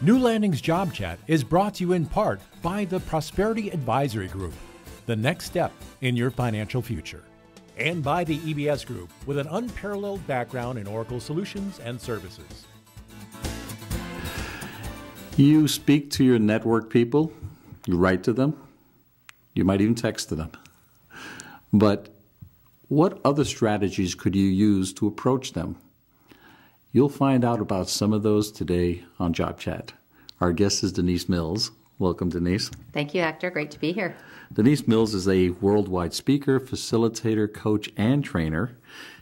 New Landings Job Chat is brought to you in part by the Prosperity Advisory Group, the next step in your financial future, and by the EBS Group with an unparalleled background in Oracle solutions and services. You speak to your network people, you write to them, you might even text to them. But what other strategies could you use to approach them? You'll find out about some of those today on Job Chat. Our guest is Denise Mills. Welcome, Denise. Thank you, Hector. Great to be here. Denise Mills is a worldwide speaker, facilitator, coach, and trainer.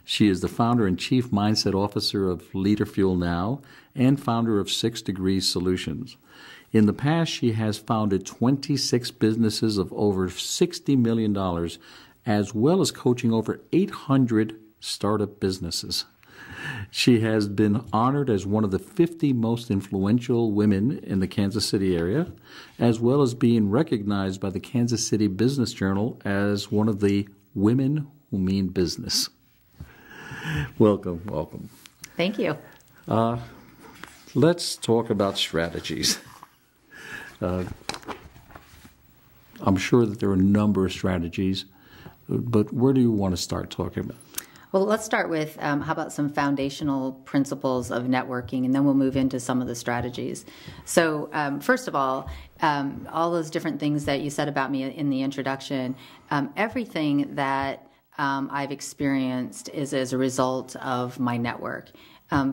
She is the founder and chief mindset officer of LeaderFuelNow and founder of 6 Degrees Solutions. In the past, she has founded 26 businesses of over $60 million, as well as coaching over 800 startup businesses. She has been honored as one of the 50 most influential women in the Kansas City area, as well as being recognized by the Kansas City Business Journal as one of the women who mean business. Welcome, welcome. Thank you. Let's talk about strategies. I'm sure that there are a number of strategies, but where do you want to start talking about? Well, let's start with how about some foundational principles of networking, and then we'll move into some of the strategies. So first of all those different things that you said about me in the introduction, everything that I've experienced is as a result of my network.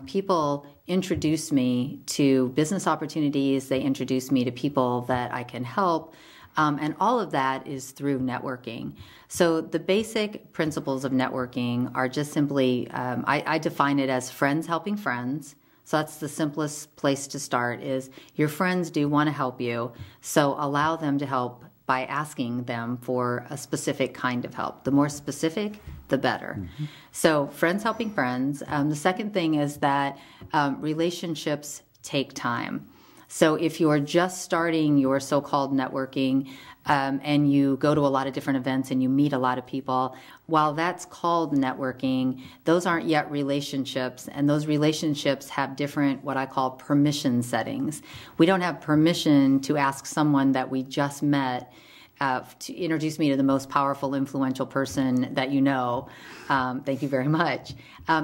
People introduce me to business opportunities. They introduce me to people that I can help. And all of that is through networking. So the basic principles of networking are just simply, I define it as friends helping friends. So that's the simplest place to start is your friends do want to help you. So allow them to help by asking them for a specific kind of help. The more specific, the better. Mm-hmm. So friends helping friends. The second thing is that relationships take time. So if you're just starting your so-called networking and you go to a lot of different events and you meet a lot of people, while that's called networking, those aren't yet relationships, and those relationships have different, what I call permission settings. We don't have permission to ask someone that we just met to introduce me to the most powerful, influential person that you know. Thank you very much.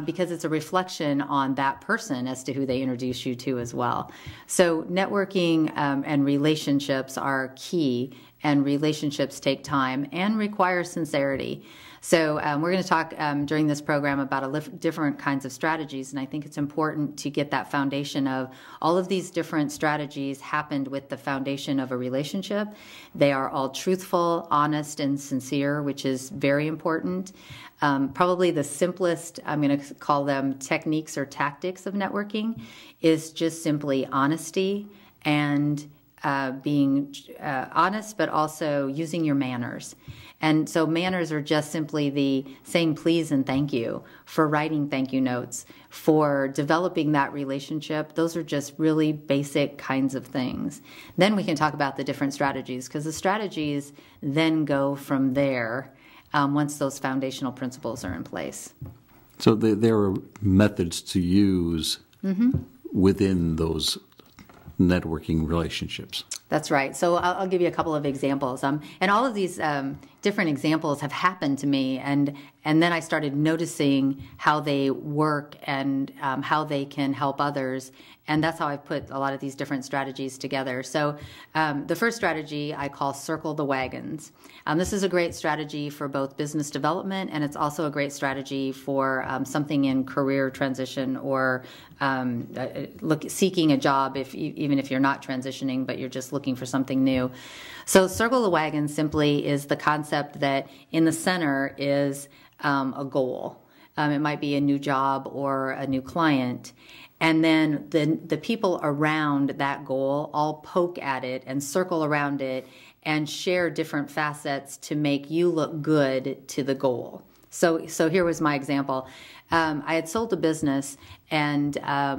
Because it's a reflection on that person as to who they introduce you to as well. So networking and relationships are key, and relationships take time and require sincerity. So we're going to talk during this program about different kinds of strategies, and I think it's important to get that foundation of all of these different strategies happened with the foundation of a relationship. They are all truthful, honest, and sincere, which is very important. Probably the simplest, I'm going to call them techniques or tactics of networking, is just simply honesty and being honest, but also using your manners. And so manners are just simply the saying please and thank you, for writing thank you notes, for developing that relationship. Those are just really basic kinds of things. Then we can talk about the different strategies, because the strategies then go from there once those foundational principles are in place. So there are methods to use within those networking relationships. That's right. So I'll give you a couple of examples. And all of these different examples have happened to me, and then I started noticing how they work and how they can help others. And that's how I put a lot of these different strategies together. So the first strategy I call circle the wagons. This is a great strategy for both business development, and it's also a great strategy for something in career transition or seeking a job, even if you're not transitioning, but you're just looking for something new. So circle the wagons simply is the concept that in the center is a goal. It might be a new job or a new client. And then the people around that goal all poke at it and circle around it and share different facets to make you look good to the goal. So here was my example. I had sold a business, and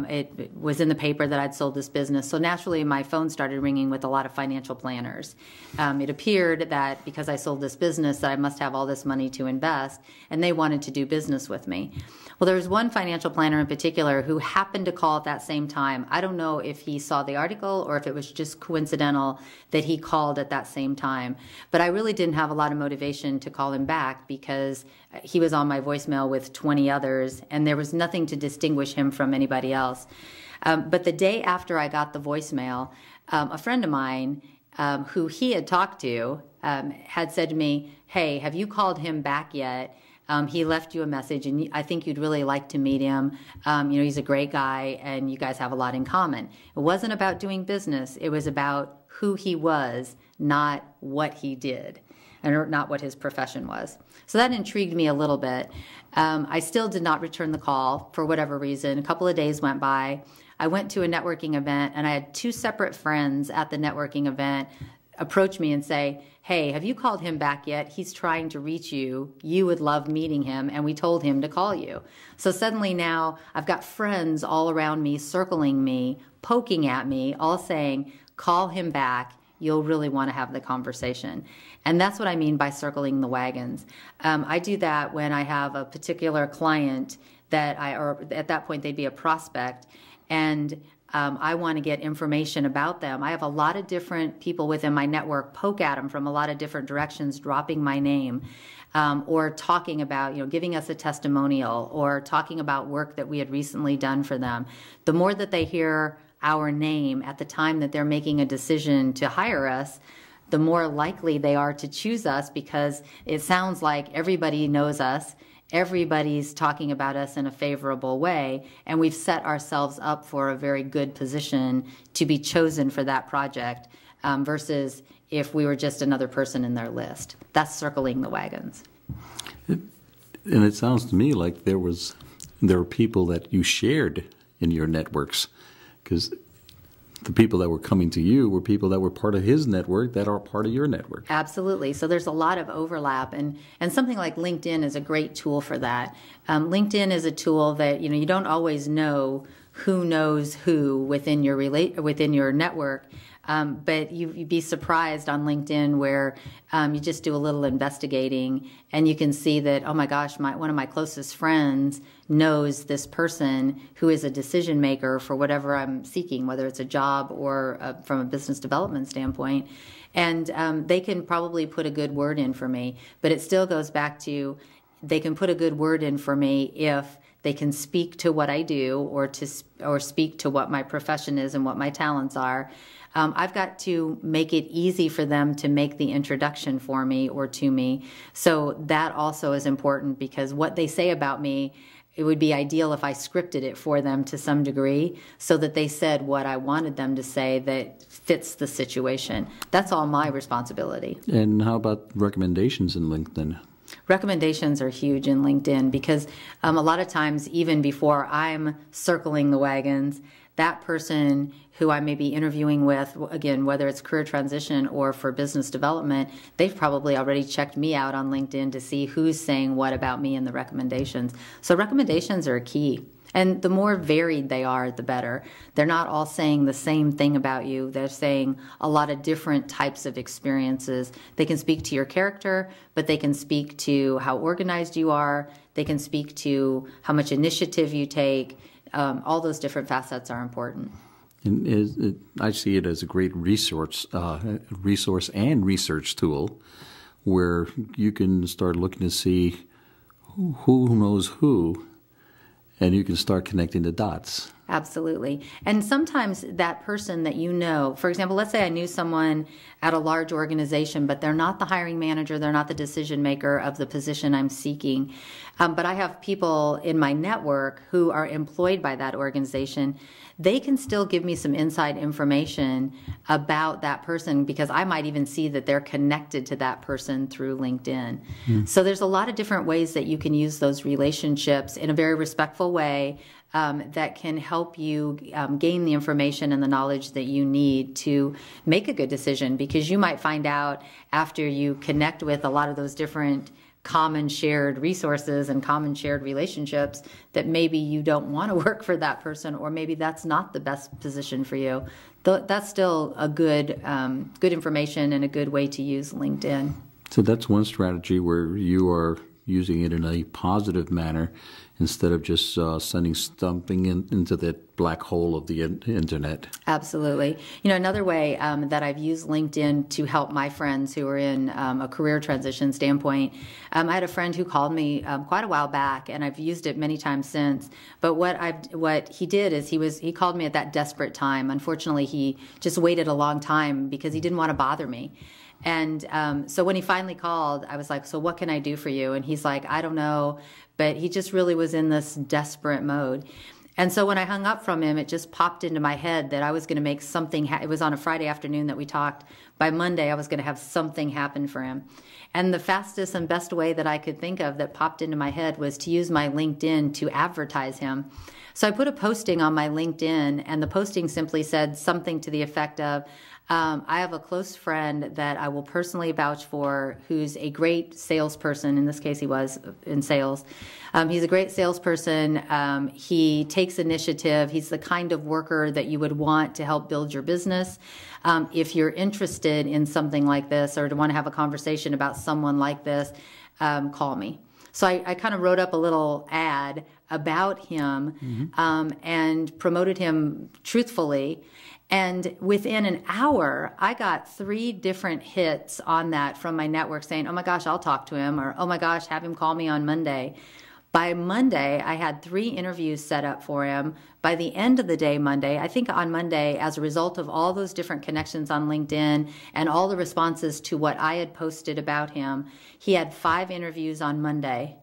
it was in the paper that I'd sold this business. So naturally, my phone started ringing with a lot of financial planners. It appeared that because I sold this business that I must have all this money to invest, and they wanted to do business with me. Well, there was one financial planner in particular who happened to call at that same time. I don't know if he saw the article or if it was just coincidental that he called at that same time. But I really didn't have a lot of motivation to call him back because he was on my voicemail with 20 others, and there was nothing to distinguish him from anybody else. But the day after I got the voicemail, a friend of mine who he had talked to had said to me, "Hey, have you called him back yet? He left you a message, and I think you'd really like to meet him. He's a great guy, and you guys have a lot in common." It wasn't about doing business. It was about who he was, not what he did, and not what his profession was. So that intrigued me a little bit. I still did not return the call for whatever reason. A couple of days went by. I went to a networking event, and I had two separate friends at the networking event approach me and say, "Hey, have you called him back yet? He's trying to reach you. You would love meeting him, and we told him to call you." So suddenly now I've got friends all around me, circling me, poking at me, all saying, "Call him back. You'll really want to have the conversation." And that's what I mean by circling the wagons. I do that when I have a particular client or at that point they'd be a prospect, and I want to get information about them. I have a lot of different people within my network poke at them from a lot of different directions, dropping my name, or talking about, giving us a testimonial, or talking about work that we had recently done for them. The more that they hear our name at the time that they're making a decision to hire us, the more likely they are to choose us, because it sounds like everybody knows us. Everybody's talking about us in a favorable way, and we've set ourselves up for a very good position to be chosen for that project, versus if we were just another person in their list. That's circling the wagons. And it sounds to me like there were people that you shared in your networks, because the people that were coming to you were people that were part of his network that are part of your network. Absolutely. So there's a lot of overlap, and something like LinkedIn is a great tool for that. LinkedIn is a tool that you don't always know who knows who within your network. But you'd be surprised on LinkedIn where you just do a little investigating, and you can see that, oh my gosh, one of my closest friends knows this person who is a decision maker for whatever I'm seeking, whether it's a job or from a business development standpoint. And they can probably put a good word in for me. But it still goes back to, they can put a good word in for me if they can speak to what I do, or speak to what my profession is and what my talents are. I've got to make it easy for them to make the introduction for me or to me. So that also is important, because what they say about me, it would be ideal if I scripted it for them to some degree so that they said what I wanted them to say that fits the situation. That's all my responsibility. And how about recommendations in LinkedIn? Recommendations are huge in LinkedIn, because a lot of times, even before I'm circling the wagons, that person who I may be interviewing with, again, whether it's career transition or for business development, they've probably already checked me out on LinkedIn to see who's saying what about me in the recommendations. So recommendations are key. And the more varied they are, the better. They're not all saying the same thing about you. They're saying a lot of different types of experiences. They can speak to your character, but they can speak to how organized you are. They can speak to how much initiative you take. All those different facets are important. And I see it as a great resource and research tool, where you can start looking to see who knows who, and you can start connecting the dots. Absolutely. And sometimes that person that you know, for example, let's say I knew someone at a large organization, but they're not the hiring manager, they're not the decision maker of the position I'm seeking. But I have people in my network who are employed by that organization. They can still give me some inside information about that person, because I might even see that they're connected to that person through LinkedIn. So there's a lot of different ways that you can use those relationships in a very respectful way, that can help you gain the information and the knowledge that you need to make a good decision, because you might find out after you connect with a lot of those different common shared resources and common shared relationships, that maybe you don't want to work for that person, or maybe that's not the best position for you. That's still a good information and a good way to use LinkedIn. So that's one strategy where you are using it in a positive manner instead of just sending something into that black hole of the internet. Absolutely. Another way that I've used LinkedIn to help my friends who are in a career transition standpoint, I had a friend who called me quite a while back, and I've used it many times since. But what he did is he called me at that desperate time. Unfortunately, he just waited a long time because he didn't want to bother me. And so when he finally called, I was like, so what can I do for you? And he's like, I don't know. But he just really was in this desperate mode. And so when I hung up from him, it just popped into my head that I was going to make something. It was on a Friday afternoon that we talked. By Monday, I was going to have something happen for him. And the fastest and best way that I could think of that popped into my head was to use my LinkedIn to advertise him. So I put a posting on my LinkedIn, and the posting simply said something to the effect of, I have a close friend that I will personally vouch for who's a great salesperson. In this case, he was in sales. He's a great salesperson. He takes initiative. He's the kind of worker that you would want to help build your business. If you're interested in something like this or to want to have a conversation about someone like this, call me. So I kind of wrote up a little ad about him and promoted him truthfully. And within an hour, I got 3 different hits on that from my network saying, oh my gosh, I'll talk to him, or oh my gosh, have him call me on Monday. By Monday, I had 3 interviews set up for him. By the end of the day Monday, I think on Monday, as a result of all those different connections on LinkedIn and all the responses to what I had posted about him, he had 5 interviews on Monday.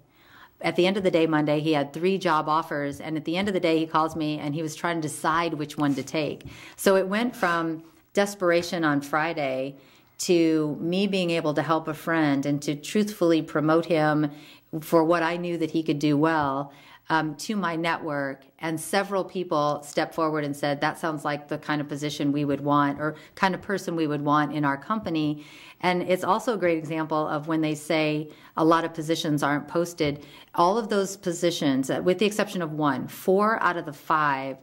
At the end of the day Monday, he had 3 job offers, and at the end of the day, he calls me, and he was trying to decide which one to take. So it went from desperation on Friday to me being able to help a friend and to truthfully promote him for what I knew that he could do well, to my network. And several people stepped forward and said, that sounds like the kind of position we would want, or kind of person we would want in our company. And it's also a great example of when they say a lot of positions aren't posted. All of those positions, with the exception of 1, 4 out of the 5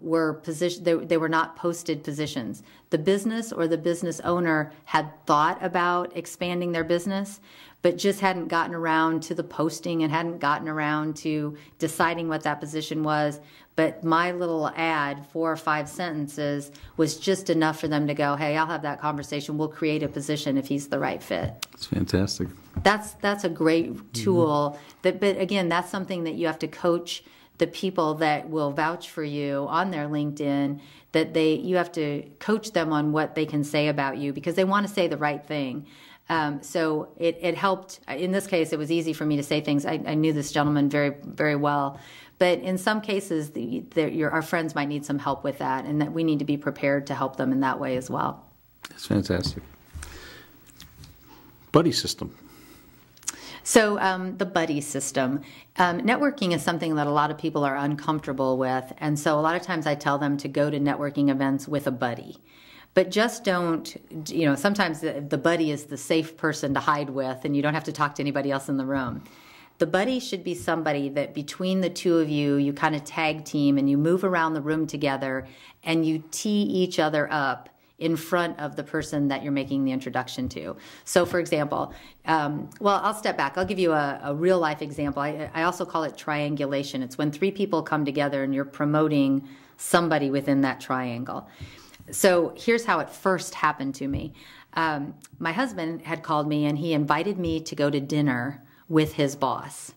were position. They were not posted positions. The business or the business owner had thought about expanding their business, but just hadn't gotten around to the posting and hadn't gotten around to deciding what that position was. But my little ad, 4 or 5 sentences, was just enough for them to go, hey, I'll have that conversation. We'll create a position if he's the right fit. That's fantastic. That's a great tool. But again, that's something that you have to coach the people that will vouch for you on their LinkedIn, that you have to coach them on what they can say about you, because they want to say the right thing. So it helped. In this case, it was easy for me to say things. I knew this gentleman very, very well. But in some cases, our friends might need some help with that, and that we need to be prepared to help them in that way as well. That's fantastic. Buddy system. So the buddy system. Networking is something that a lot of people are uncomfortable with. And so a lot of times I tell them to go to networking events with a buddy. But just don't, sometimes the buddy is the safe person to hide with, and you don't have to talk to anybody else in the room. The buddy should be somebody that between the two of you, you kind of tag team and you move around the room together and you tee each other up in front of the person that you're making the introduction to. So for example, I'll step back. I'll give you a real life example. I also call it triangulation. It's when 3 people come together and you're promoting somebody within that triangle. So here's how it first happened to me. My husband had called me and he invited me to go to dinner with his boss.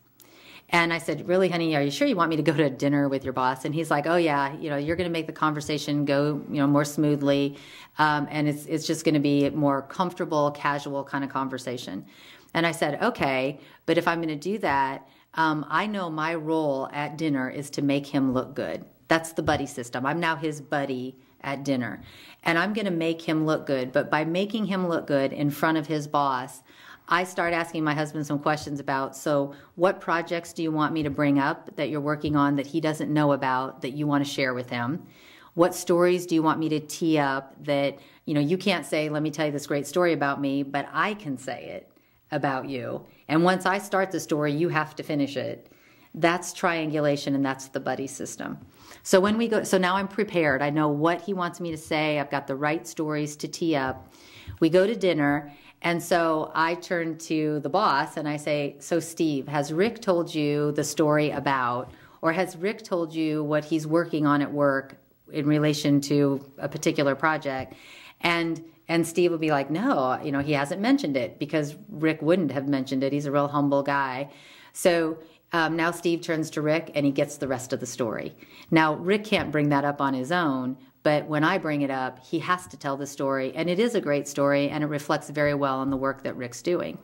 And I said, really, honey, are you sure you want me to go to dinner with your boss? And he's like, oh yeah, you're going to make the conversation go, more smoothly. And it's just going to be a more comfortable, casual kind of conversation. And I said, okay, but if I'm going to do that, I know my role at dinner is to make him look good. That's the buddy system. I'm now his buddy at dinner. And I'm going to make him look good. But by making him look good in front of his boss, I start asking my husband some questions about, so what projects do you want me to bring up that you're working on that he doesn't know about that you want to share with him? What stories do you want me to tee up that, you can't say, let me tell you this great story about me, but I can say it. about you. And once I start the story, you have to finish it. That's triangulation, and that's the buddy system. So when we go, so now I'm prepared. I know what he wants me to say. I've got the right stories to tee up. We go to dinner, and so I turn to the boss and I say, so Steve, has Rick told you the story about, or has Rick told you what he's working on at work in relation to a particular project? And Steve will be like, no, he hasn't mentioned it, because Rick wouldn't have mentioned it. He's a real humble guy. So now Steve turns to Rick and he gets the rest of the story. Now, Rick can't bring that up on his own, but when I bring it up, he has to tell the story. And it is a great story, and it reflects very well on the work that Rick's doing.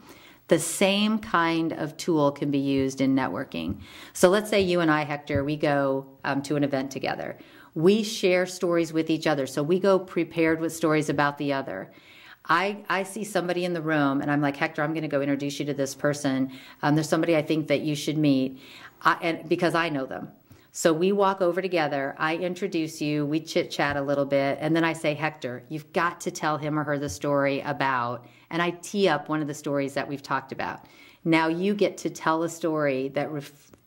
The same kind of tool can be used in networking. So let's say you and I, Hector, we go to an event together. We share stories with each other. So we go prepared with stories about the other. I see somebody in the room and I'm like, Hector, I'm going to go introduce you to this person. There's somebody I think that you should meet, and because I know them. So we walk over together, I introduce you, we chit-chat a little bit, and then I say, Hector, you've got to tell him or her the story about, and I tee up one of the stories that we've talked about. Now you get to tell a story that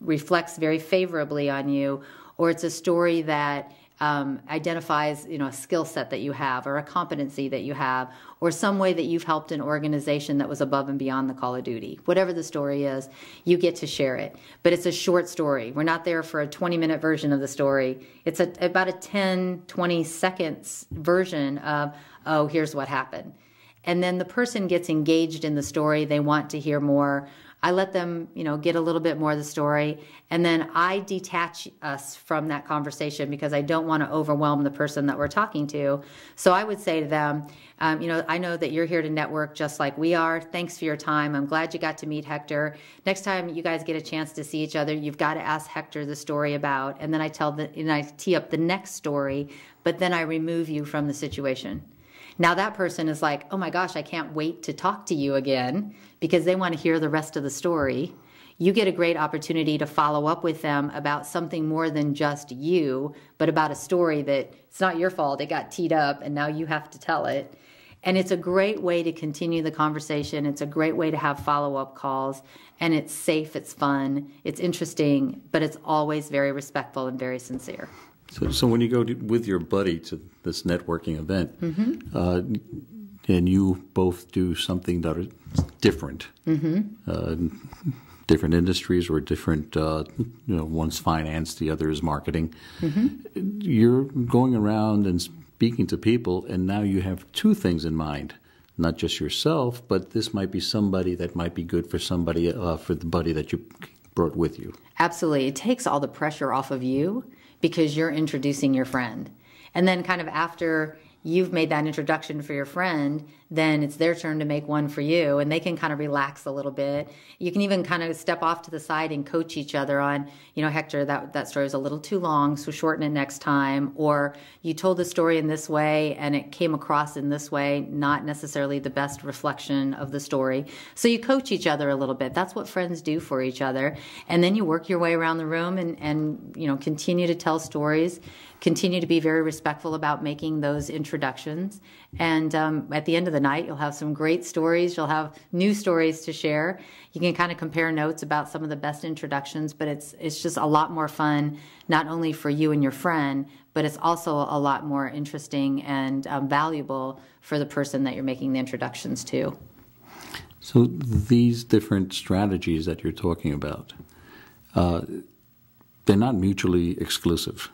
reflects very favorably on you, or it's a story that identifies, a skill set that you have, or a competency that you have, or some way that you've helped an organization that was above and beyond the call of duty. Whatever the story is, you get to share it. But it's a short story. We're not there for a 20-minute version of the story. It's about a 10, 20 seconds version of, oh, here's what happened. And then the person gets engaged in the story. They want to hear more. I let them, get a little bit more of the story, and then I detach us from that conversation because I don't want to overwhelm the person that we're talking to. So I would say to them, I know that you're here to network just like we are. Thanks for your time. I'm glad you got to meet Hector. Next time you guys get a chance to see each other, you've got to ask Hector the story about, and then I tee up the next story, but then I remove you from the situation. Now that person is like, oh my gosh, I can't wait to talk to you again, because they want to hear the rest of the story. You get a great opportunity to follow up with them about something more than just you, but about a story that it's not your fault. It got teed up and now you have to tell it. And it's a great way to continue the conversation. It's a great way to have follow-up calls, and it's safe, it's fun, it's interesting, but it's always very respectful and very sincere. So when you go with your buddy to this networking event, and you both do something that is different, different industries or different, one's finance, the other is marketing, you're going around and speaking to people, and now you have two things in mind. Not just yourself, but this might be somebody that might be good for somebody, for the buddy that you brought with you. Absolutely. It takes all the pressure off of you, because you're introducing your friend. And then kind of after you've made that introduction for your friend, then it's their turn to make one for you, and they can kind of relax a little bit. You can even kind of step off to the side and coach each other on, Hector, that story was a little too long, so shorten it next time. Or you told the story in this way and it came across in this way, not necessarily the best reflection of the story. So you coach each other a little bit. That's what friends do for each other. And then you work your way around the room and continue to tell stories, continue to be very respectful about making those introductions. And at the end of the night, you'll have some great stories. You'll have new stories to share. You can kind of compare notes about some of the best introductions, but it's just a lot more fun, not only for you and your friend, but it's also a lot more interesting and valuable for the person that you're making the introductions to. So these different strategies that you're talking about, they're not mutually exclusive.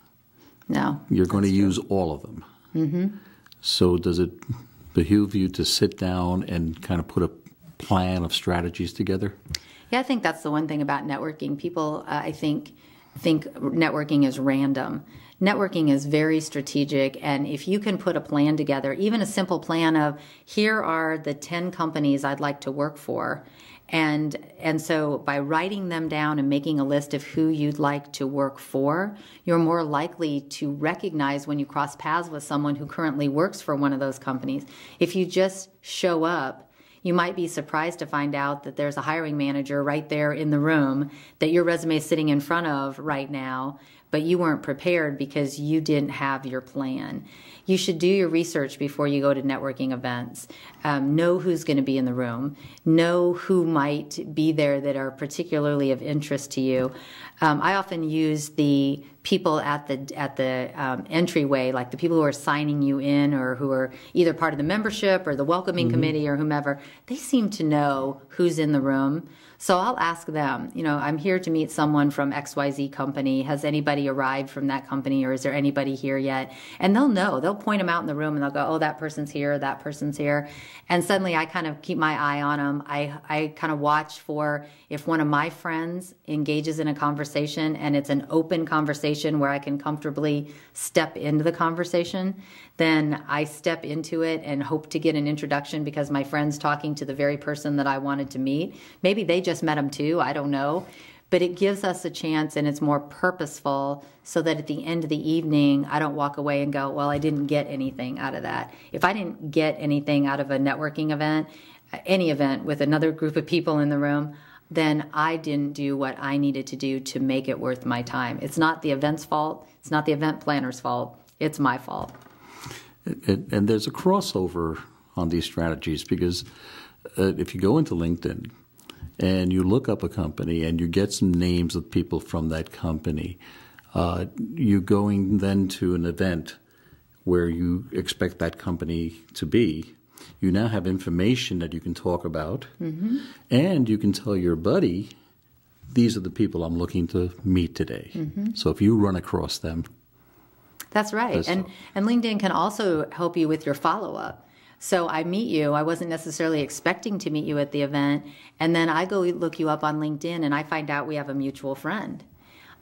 No. You're going to use all of them. Mm-hmm. So does it behoove you to sit down and kind of put a plan of strategies together? Yeah, I think that's the one thing about networking. People, I think networking is random. Networking is very strategic, and if you can put a plan together, even a simple plan of, here are the 10 companies I'd like to work for, and so by writing them down and making a list of who you'd like to work for, you're more likely to recognize when you cross paths with someone who currently works for one of those companies. If you just show up, you might be surprised to find out that there's a hiring manager right there in the room that your resume is sitting in front of right now, but you weren't prepared because you didn't have your plan. You should do your research before you go to networking events. Know who's going to be in the room. Know who might be there that are particularly of interest to you. I often use the people at the entryway, like the people who are signing you in or who are either part of the membership or the welcoming committee or whomever. They seem to know who's in the room. So I'll ask them, I'm here to meet someone from XYZ company. Has anybody arrived from that company, or is there anybody here yet? And they'll know. They'll point them out in the room and they'll go, oh, that person's here, that person's here. And suddenly I kind of keep my eye on them. I kind of watch for if one of my friends engages in a conversation and it's an open conversation where I can comfortably step into the conversation, then I step into it and hope to get an introduction because my friend's talking to the very person that I wanted to meet. Maybe they just met him too, I don't know. But it gives us a chance and it's more purposeful so that at the end of the evening, I don't walk away and go, well, I didn't get anything out of that. If I didn't get anything out of a networking event, any event with another group of people in the room, then I didn't do what I needed to do to make it worth my time. It's not the event's fault. It's not the event planner's fault. It's my fault. And there's a crossover on these strategies because if you go into LinkedIn and you look up a company and you get some names of people from that company, you're going then to an event where you expect that company to be. You now have information that you can talk about, and you can tell your buddy, these are the people I'm looking to meet today. So if you run across them. That's right. And LinkedIn can also help you with your follow-up. So I meet you. I wasn't necessarily expecting to meet you at the event. And then I go look you up on LinkedIn and I find out we have a mutual friend.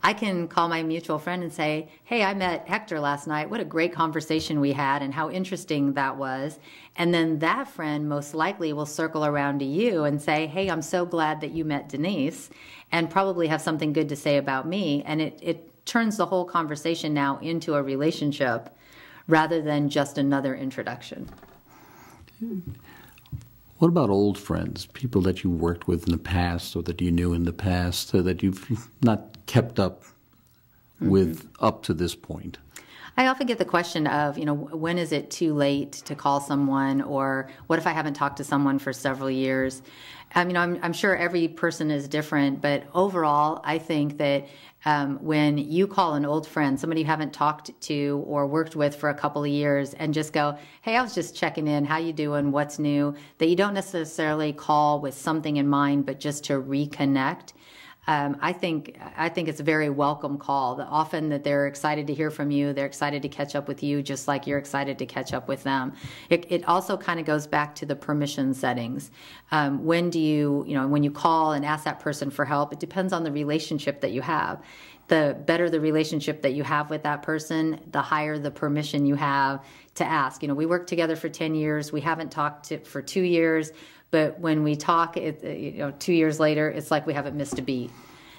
I can call my mutual friend and say, hey, I met Hector last night. What a great conversation we had and how interesting that was. And then that friend most likely will circle around to you and say, hey, I'm so glad that you met Denise, and probably have something good to say about me. And it turns the whole conversation now into a relationship rather than just another introduction. What about old friends, people that you worked with in the past or that you knew in the past that you've not kept up with up to this point? I often get the question of, when is it too late to call someone, or what if I haven't talked to someone for several years? I'm sure every person is different, but overall, I think that when you call an old friend, somebody you haven't talked to or worked with for a couple of years, and just go, hey, I was just checking in, how you doing, what's new, that you don't necessarily call with something in mind, but just to reconnect. I think it's a very welcome call. Often that they're excited to hear from you, they're excited to catch up with you, just like you're excited to catch up with them. It also kind of goes back to the permission settings. When do when you call and ask that person for help, it depends on the relationship that you have. The better the relationship that you have with that person, the higher the permission you have to ask. We worked together for 10 years. We haven't talked for 2 years. But when we talk, 2 years later, it's like we haven't missed a beat.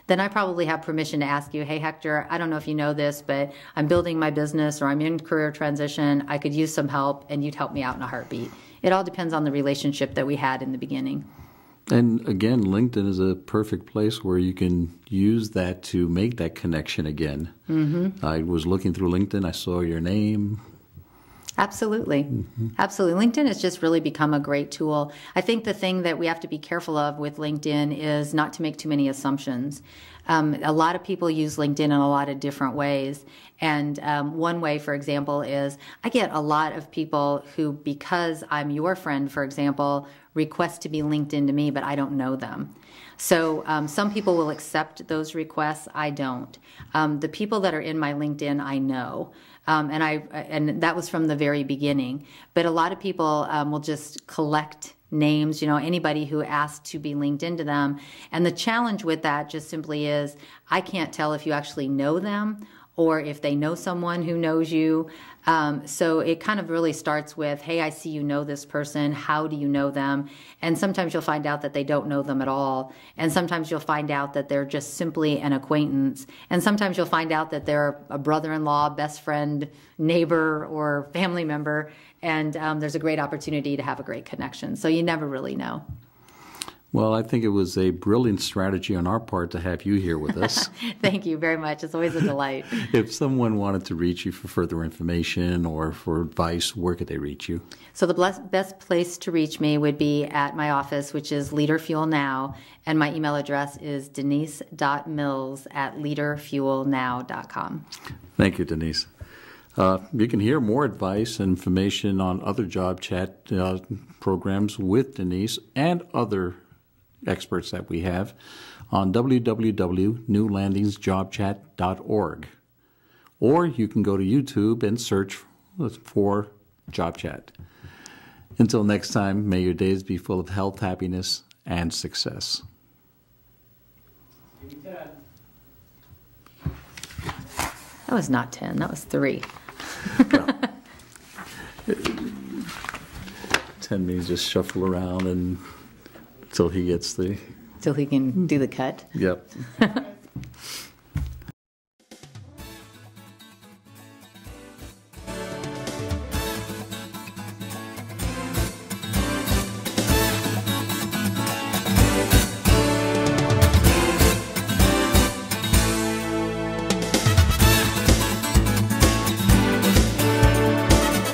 Then I probably have permission to ask you, hey, Hector, I don't know if you know this, but I'm building my business or I'm in career transition. I could use some help, and you'd help me out in a heartbeat. It all depends on the relationship that we had in the beginning. And again, LinkedIn is a perfect place where you can use that to make that connection again. I was looking through LinkedIn. I saw your name. Absolutely. Absolutely. LinkedIn has just really become a great tool. I think the thing that we have to be careful of with LinkedIn is not to make too many assumptions. A lot of people use LinkedIn in a lot of different ways. And one way, for example, is I get a lot of people who, because I'm your friend, for example, request to be linked into me, but I don't know them. So some people will accept those requests. I don't. The people that are in my LinkedIn, I know. And that was from the very beginning. But a lot of people will just collect names, anybody who asked to be linked into them. And the challenge with that just simply is I can't tell if you actually know them or if they know someone who knows you. So it kind of really starts with, hey, I see you know this person. How do you know them? And sometimes you'll find out that they don't know them at all. And sometimes you'll find out that they're just simply an acquaintance. And sometimes you'll find out that they're a brother-in-law, best friend, neighbor, or family member. And there's a great opportunity to have a great connection. So you never really know. Well, I think it was a brilliant strategy on our part to have you here with us. Thank you very much. It's always a delight. If someone wanted to reach you for further information or for advice, where could they reach you? So the best place to reach me would be at my office, which is LeaderFuelNow, and my email address is denise.mills@leaderfuelnow.com. Thank you, Denise. You can hear more advice and information on other job chat programs with Denise and other experts that we have on www.newlandingsjobchat.org. Or you can go to YouTube and search for Job Chat. Until next time, may your days be full of health, happiness, and success. That was not 10, that was 3. Well, 10 means just shuffle around until he gets the... Till he can do the cut. Yep.